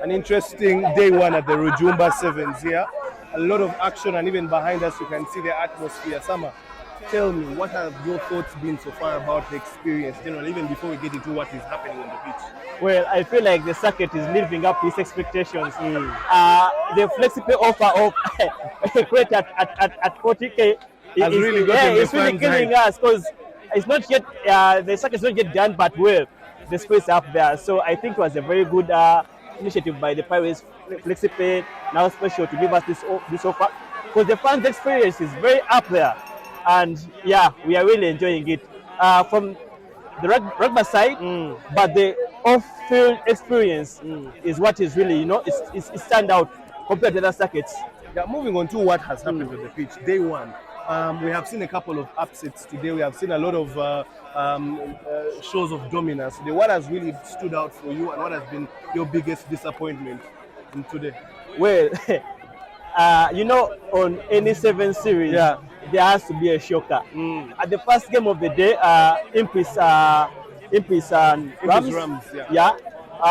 An interesting day one at the Rujumba Sevens here. A lot of action, and even behind us you can see the atmosphere. Sama, tell me, what have your thoughts been so far about the experience generally, even before we get into what is happening on the pitch? Well, I feel like the circuit is living up to its expectations. The flexible offer of a crate at 40k Has really gotten the it's really fans killing hyped. us because it's not yet the circuit is not yet done, but well, the space up there. So I think it was a very good initiative by the Pirates FlexiPay now special to give us this offer because the fans' experience is very up there, and yeah, we are really enjoying it. From the rugby side, but the off-field experience is what is really, it's stand out compared to other circuits. Yeah, moving on to what has happened with the pitch. Day one, we have seen a couple of upsets today. We have seen a lot of shows of dominance today. What has really stood out for you, and what has been your biggest disappointment in today? Well, on any 7 series, Yeah. there has to be a shocker. At the first game of the day, Impis and Rams, Rams, yeah.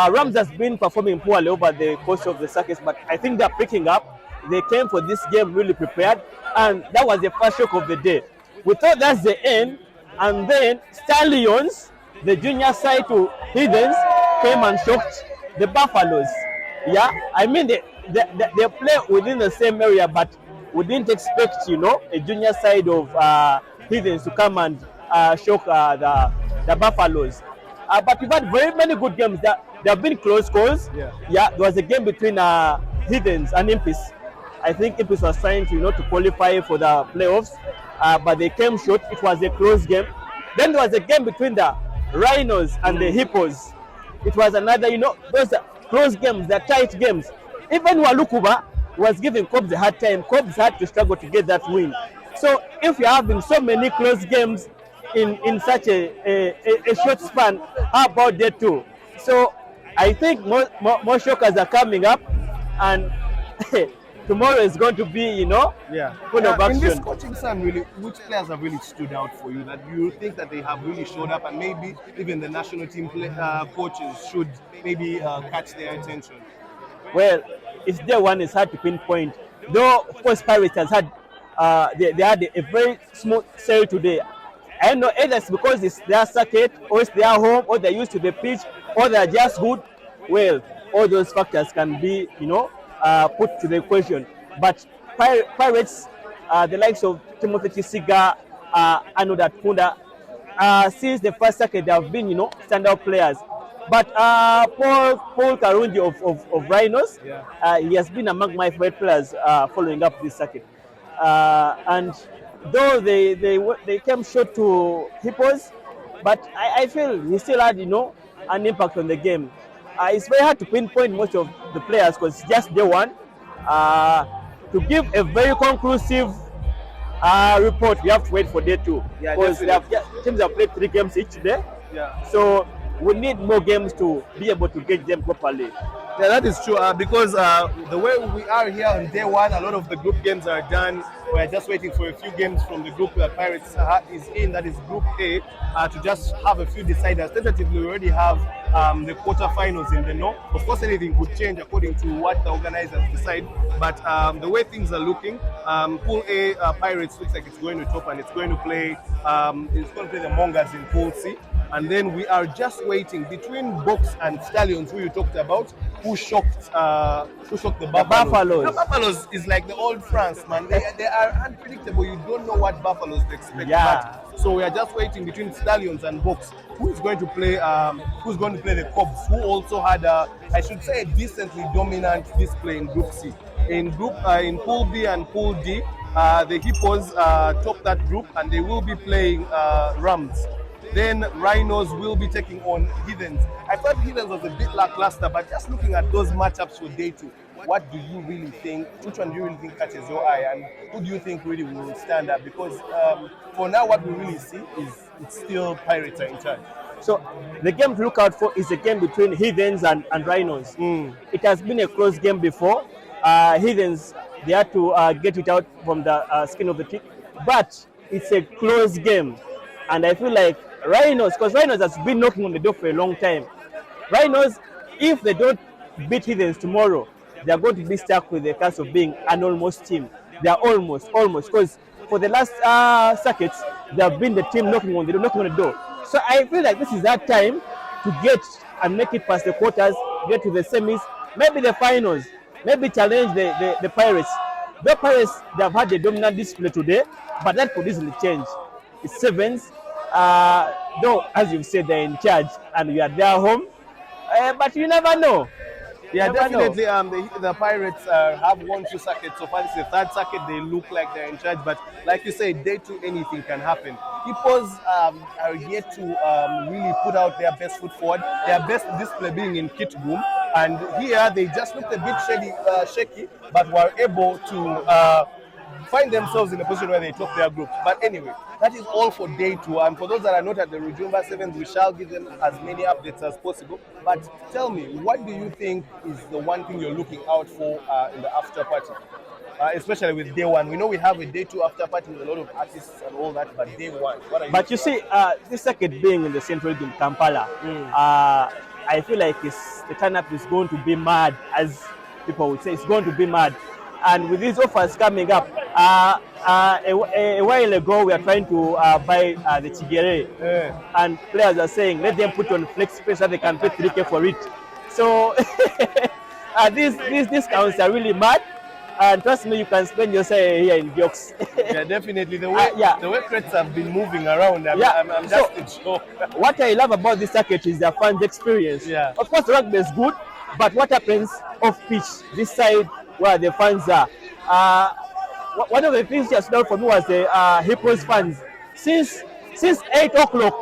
Rams has been performing poorly over the course of the circuits, but I think they're picking up. They came for this game really prepared, and that was the first shock of the day. We thought that's the end, and then Stallions, the junior side to Heathens, came and shocked the Buffaloes. Yeah, I mean they play within the same area, but we didn't expect a junior side of Heathens to come and shock the Buffaloes. But we've had very many good games. There have been close calls. Yeah. There was a game between Heathens and Impis. I think Impis was trying to qualify for the playoffs, but they came short. It was a close game. Then there was a game between the Rhinos and the Hippos. It was another, those are close games, they're tight games. Even Walukuba was giving Cobbs a hard time. Cobbs had to struggle to get that win. So if you're having so many close games in such a short span, how about day two? So I think more shockers are coming up, and tomorrow is going to be, full of In this action. coaching stand, really, which players have really stood out for you that you think that they have really showed up, and maybe even the national team coaches should maybe catch their attention? Well, it's day one. It's hard to pinpoint. Though, of course, Pirates has had they had a very smooth sail today. I don't know either it's because it's their circuit, or it's their home, or they're used to the pitch, or they're just good. Well, all those factors can be, put to the equation. But Pirates, the likes of Timothy Chisiga, Anoda Kunda, since the first circuit, they have been, standout players. But Paul Karunji of Rhinos, he has been among my favorite players following up this circuit. And though they came short to Hippos, but I feel he still had, an impact on the game. It's very hard to pinpoint most of the players because it's just day one. To give a very conclusive report, we have to wait for day two. Yeah, because definitely. teams have played 3 games each day. Yeah. So we need more games to be able to get them properly. Yeah, that is true. Because the way we are here on day one, a lot of the group games are done. We're just waiting for a few games from the group that Pirates is in, that is Group A, to just have a few deciders. Tentatively, we already have the quarterfinals in the north. Of course, anything could change according to what the organizers decide. But the way things are looking, Pool A Pirates looks like it's going to top, and it's going to play the Mongas in Pool C. And then we are just waiting between Box and Stallions, who you talked about, who shocked the Buffaloes. The Buffaloes is like the old France, man. They are unpredictable. You don't know what Buffaloes to expect. Yeah. So we are just waiting between Stallions and Box, who is going to play the Cubs, who also had I should say a decently dominant display in Group C. In Pool B and Pool D, the Hippos top that group, and they will be playing Rams. Then Rhinos will be taking on Heathens. I thought Heathens was a bit lackluster, but just looking at those matchups for day two, what do you really think? Which one do you really think catches your eye, and who do you think really will stand up? Because for now, what we really see is it's still Pirates are in charge. So the game to look out for is a game between Heathens and Rhinos. It has been a close game before. Heathens, they had to get it out from the skin of the teeth, but it's a close game, and I feel like Rhinos, because Rhinos has been knocking on the door for a long time. Rhinos, if they don't beat Heathens tomorrow, they are going to be stuck with the curse of being an almost team. They are almost, because for the last circuits, they have been the team knocking on the door. So I feel like this is that time to get and make it past the quarters, get to the semis, maybe the finals, maybe challenge the Pirates. The Pirates, they have had a dominant display today, but that could easily change. It's sevens, though, as you've said, they're in charge and we are their home, but you never know. Yeah, Never know. definitely. The Pirates have won 2 circuits so far. This is the third circuit. They look like they're in charge, but like you say, day two, anything can happen. Hippos are yet to really put out their best foot forward. Their best display being in Kihumuro, and here they just looked a bit shaky, but were able to find themselves in a position where they top their group. But anyway, that is all for day two. And for those that are not at the Rujumba Sevens, we shall give them as many updates as possible. But tell me, what do you think is the one thing you're looking out for in the after party? Especially with day one. We know we have a day two after party with a lot of artists and all that, but day one, what are you? But you see, this circuit being in the central region, Kampala, I feel like the turn-up is going to be mad, as people would say. It's going to be mad. And with these offers coming up, a while ago we are trying to buy the Chigere, and players are saying let them put on flex pay so they can pay 3K for it. So these discounts are really mad, and trust me, you can spend yourself here in jokes. Yeah, definitely. The way crates have been moving around, I'm just in shock. What I love about this circuit is the fans' experience. Yeah. Of course, the rugby is good, but what happens off pitch, this side where the fans are? One of the things that stood out for me was the Hippos fans. Since 8 o'clock,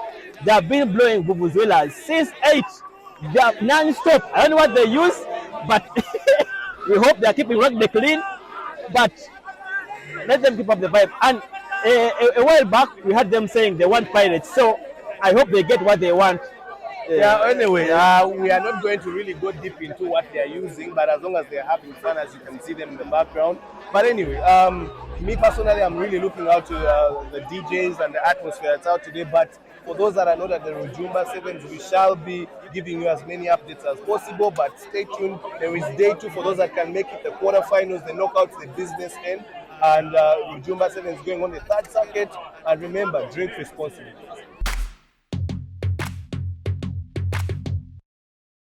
they have been blowing vuvuzelas. Since 8, they are non-stop. I don't know what they use, but we hope they are keeping rugby clean. But let them keep up the vibe. And a while back, we had them saying they want Pirates. So I hope they get what they want. Yeah, anyway, we are not going to really go deep into what they are using, but as long as they are having fun, as you can see them in the background. But anyway, me personally, I'm really looking out to the DJs and the atmosphere that's out today. But for those that are not at the Rujumba Sevens, we shall be giving you as many updates as possible. But stay tuned. There is day two for those that can make it, the quarterfinals, the knockouts, the business end. And Rujumba Sevens going on the third circuit. And remember, drink responsibly.